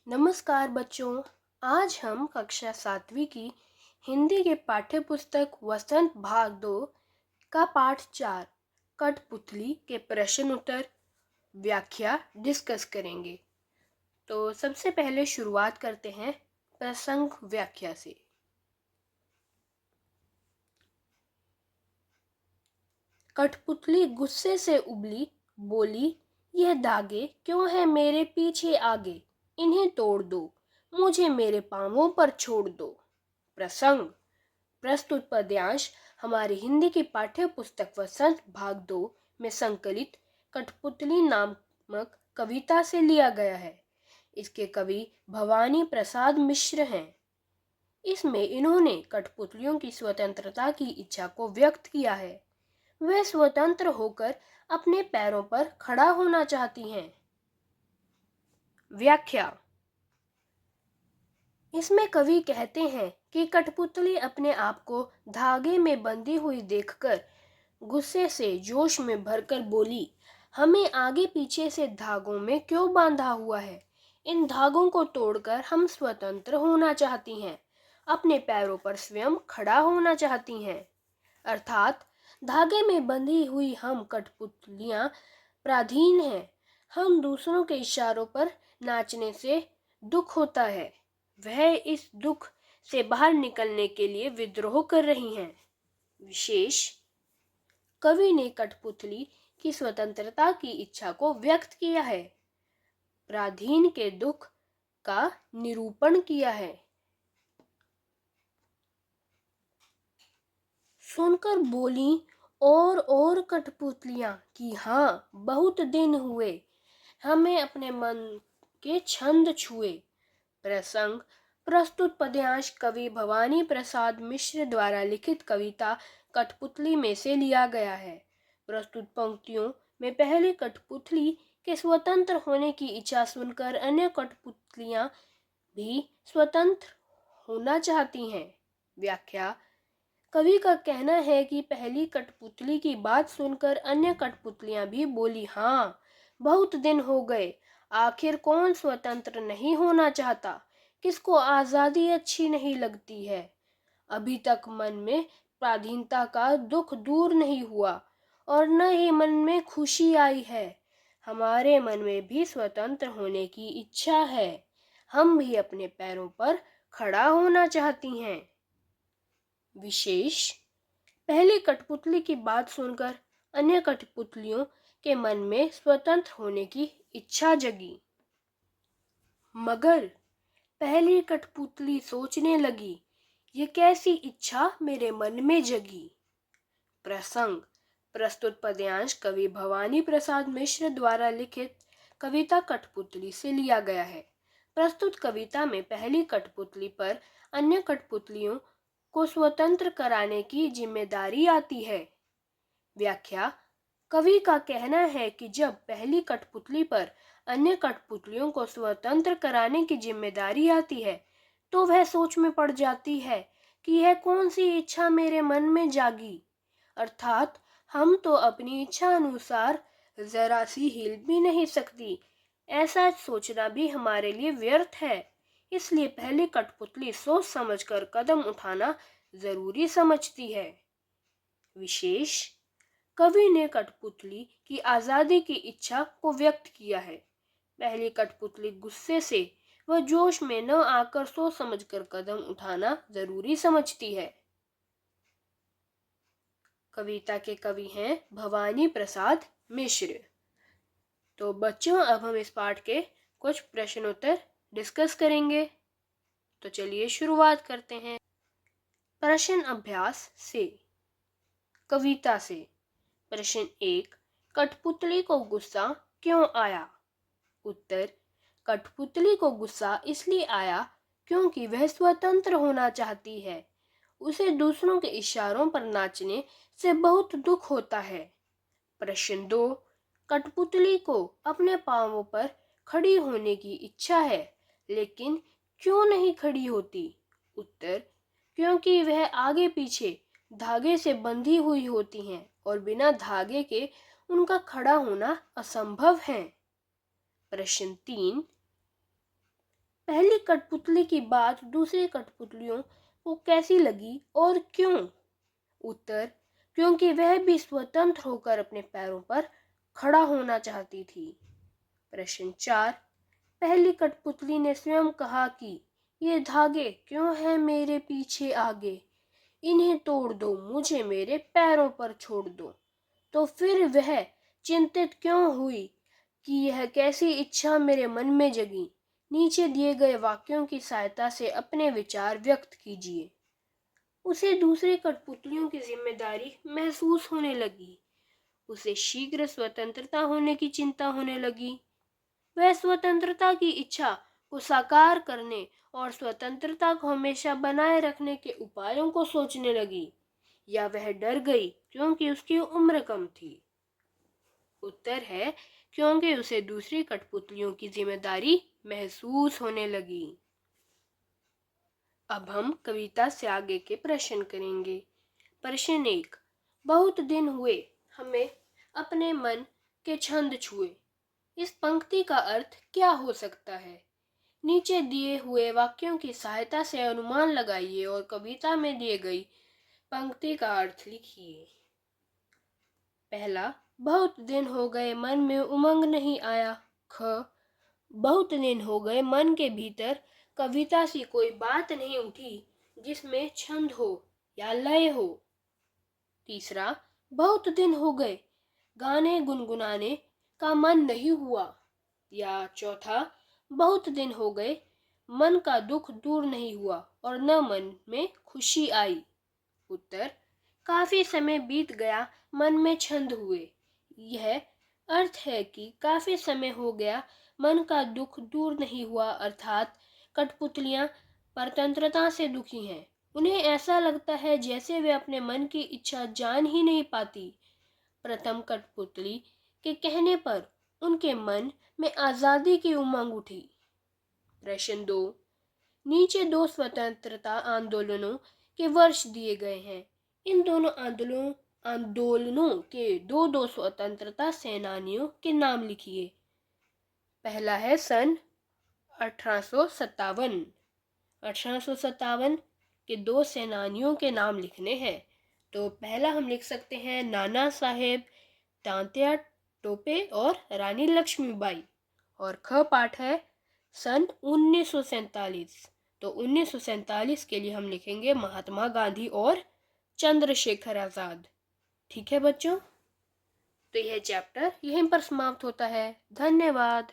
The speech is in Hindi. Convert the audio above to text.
नमस्कार बच्चों। आज हम कक्षा 7वीं की हिंदी के पाठ्य पुस्तक वसंत भाग 2 का पाठ 4 कठपुतली के प्रश्न उत्तर व्याख्या डिस्कस करेंगे। तो सबसे पहले शुरुआत करते हैं प्रसंग व्याख्या से। कठपुतली गुस्से से उबली, बोली, यह धागे क्यों है मेरे पीछे आगे? इन्हें तोड़ दो, मुझे मेरे पांवों पर छोड़ दो। प्रसंग। प्रस्तुत पद्यांश हमारी हिंदी की पाठ्य पुस्तक वसंत भाग 2 में संकलित कठपुतली नामक कविता से लिया गया है। इसके कवि भवानी प्रसाद मिश्र हैं। इसमें इन्होंने कठपुतलियों की स्वतंत्रता की इच्छा को व्यक्त किया है। वे स्वतंत्र होकर अपने पैरों पर खड़ा होना चाहती हैं। व्याख्या। इसमें कवि कहते हैं कि कठपुतली अपने आप को धागे में बंधी हुई देखकर गुस्से से जोश में भरकर बोली, हमें आगे पीछे से धागों में क्यों बांधा हुआ है? इन धागों को तोड़कर हम स्वतंत्र होना चाहती हैं, अपने पैरों पर स्वयं खड़ा होना चाहती हैं। अर्थात धागे में बंधी हुई हम कठपुतलियां पराधीन हैं। हम दूसरों के इशारों पर नाचने से दुख होता है। वह इस दुख से बाहर निकलने के लिए विद्रोह कर रही हैं। विशेष। कवि ने कठपुतली की स्वतंत्रता की इच्छा को व्यक्त किया है, पराधीन के दुख का निरूपण किया है। सुनकर बोली और कठपुतलियां कि हाँ, बहुत दिन हुए हमें अपने मन के छंद छुए। प्रसंग। प्रस्तुत पद्यांश कवि भवानी प्रसाद मिश्र द्वारा लिखित कविता कठपुतली में से लिया गया है। प्रस्तुत पंक्तियों में पहली कठपुतली के स्वतंत्र होने की इच्छा सुनकर अन्य कठपुतलियां भी स्वतंत्र होना चाहती हैं। व्याख्या। कवि का कहना है कि पहली कठपुतली की बात सुनकर अन्य कठपुतलियां भी बोली, हाँ, बहुत दिन हो गए, आखिर कौन स्वतंत्र नहीं होना चाहता? किसको आजादी अच्छी नहीं लगती है? अभी तक मन में पराधीनता का दुख दूर नहीं हुआ और न ही मन में खुशी आई है। हमारे मन में भी स्वतंत्र होने की इच्छा है। हम भी अपने पैरों पर खड़ा होना चाहती हैं। विशेष। पहली कठपुतली की बात सुनकर अन्य कठपुतलियों के मन में स्वतंत्र होने की इच्छा जगी। मगर पहली कठपुतली सोचने लगी, ये कैसी इच्छा मेरे मन में जगी। प्रसंग। प्रस्तुत पद्यांश कवि भवानी प्रसाद मिश्र द्वारा लिखित कविता कठपुतली से लिया गया है। प्रस्तुत कविता में पहली कठपुतली पर अन्य कठपुतलियों को स्वतंत्र कराने की जिम्मेदारी आती है। व्याख्या। कवि का कहना है कि जब पहली कठपुतली पर अन्य कठपुतलियों को स्वतंत्र कराने की जिम्मेदारी आती है तो वह सोच में पड़ जाती है कि यह कौन सी इच्छा मेरे मन में जागी। अर्थात हम तो अपनी इच्छा अनुसार जरा सी हिल भी नहीं सकती। ऐसा सोचना भी हमारे लिए व्यर्थ है। इसलिए पहली कठपुतली सोच समझकर कदम उठाना जरूरी समझती है। विशेष। कवि ने कठपुतली की आजादी की इच्छा को व्यक्त किया है। पहली कठपुतली गुस्से से व जोश में न आकर सोच समझकर कदम उठाना जरूरी समझती है। कविता के कवि हैं भवानी प्रसाद मिश्र। तो बच्चों, अब हम इस पाठ के कुछ प्रश्नोत्तर डिस्कस करेंगे। तो चलिए शुरुआत करते हैं। प्रश्न अभ्यास से। कविता से। प्रश्न 1। कठपुतली को गुस्सा क्यों आया? उत्तर। कठपुतली को गुस्सा इसलिए आया क्योंकि वह स्वतंत्र होना चाहती है। उसे दूसरों के इशारों पर नाचने से बहुत दुख होता है। प्रश्न 2। कठपुतली को अपने पांवों पर खड़ी होने की इच्छा है, लेकिन क्यों नहीं खड़ी होती? उत्तर। क्योंकि वह आगे पीछे धागे से बंधी हुई होती हैं और बिना धागे के उनका खड़ा होना असंभव है। प्रश्न 3। पहली कठपुतली की बात दूसरी कठपुतलियों को कैसी लगी और क्यों? उत्तर, क्योंकि वह भी स्वतंत्र होकर अपने पैरों पर खड़ा होना चाहती थी। प्रश्न 4, पहली कठपुतली ने स्वयं कहा कि ये धागे क्यों हैं मेरे पीछे आगे, इन्हें तोड़ दो, मुझे मेरे पैरों पर छोड़ दो। तो फिर वह चिंतित क्यों हुई कि यह कैसी इच्छा मेरे मन में जगी? नीचे दिए गए वाक्यों की सहायता से अपने विचार व्यक्त कीजिए। उसे दूसरे कठपुतलियों की जिम्मेदारी महसूस होने लगी। उसे शीघ्र स्वतंत्रता होने की चिंता होने लगी। वह स्वतंत्रता की इच्छा को साकार करने और स्वतंत्रता को हमेशा बनाए रखने के उपायों को सोचने लगी। या वह डर गई क्योंकि उसकी उम्र कम थी? उत्तर है, क्योंकि उसे दूसरी कठपुतलियों की जिम्मेदारी महसूस होने लगी। अब हम कविता से आगे के प्रश्न करेंगे। प्रश्न 1, बहुत दिन हुए हमें अपने मन के छंद छुए। इस पंक्ति का अर्थ क्या हो सकता है? नीचे दिए हुए वाक्यों की सहायता से अनुमान लगाइए और कविता में दिए गई पंक्ति का अर्थ लिखिए। पहला, बहुत दिन हो गए मन में उमंग नहीं आया। ख, बहुत दिन हो गए मन के भीतर कविता सी कोई बात नहीं उठी जिसमें छंद हो या लय हो। तीसरा, बहुत दिन हो गए गाने गुनगुनाने का मन नहीं हुआ। या चौथा, बहुत दिन हो गए मन का दुख दूर नहीं हुआ और न मन में खुशी आई। उत्तर, काफी समय बीत गया मन में छंद हुए। यह अर्थ है कि काफी समय हो गया मन का दुख दूर नहीं हुआ, अर्थात कठपुतलियां परतंत्रता से दुखी हैं। उन्हें ऐसा लगता है जैसे वे अपने मन की इच्छा जान ही नहीं पाती। प्रथम कठपुतली के कहने पर उनके मन में आजादी की उमंग उठी। प्रश्न 2, नीचे दो स्वतंत्रता आंदोलनों के वर्ष दिए गए हैं। इन दोनों आंदोलनों के दो स्वतंत्रता सेनानियों के नाम लिखिए। पहला है सन 1857। 1857 के दो सेनानियों के नाम लिखने हैं। तो पहला हम लिख सकते हैं नाना साहेब तांत्या टोपे और रानी लक्ष्मीबाई। और ख पाठ है सन 1947। तो 1947 के लिए हम लिखेंगे महात्मा गांधी और चंद्रशेखर आजाद। ठीक है बच्चों, तो यह चैप्टर यहीं पर समाप्त होता है। धन्यवाद।